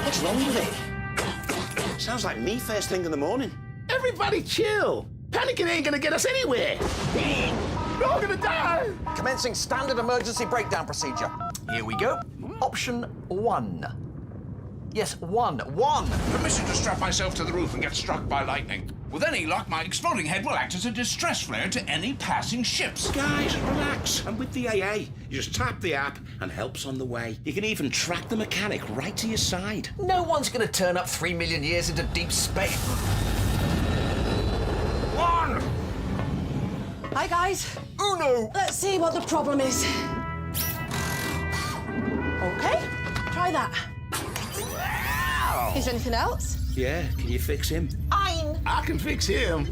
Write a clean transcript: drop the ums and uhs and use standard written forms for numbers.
What's wrong with it? Sounds like me first thing in the morning. Everybody chill. Panicking ain't gonna get us anywhere. We're all gonna die. Commencing standard emergency breakdown procedure. Here we go. Option 1. Yes, 1. Permission to strap myself to the roof and get struck by lightning. With any luck, my exploding head will act as a distress flare to any passing ships. Guys, relax. I'm with the AA. You just tap the app and help's on the way. You can even track the mechanic right to your side. No one's going to turn up 3 million years into deep space. 1! Hi, guys. Uno! Let's see what the problem is. OK, try that. Is there anything else? Yeah, can you fix him? Ein. I can fix him.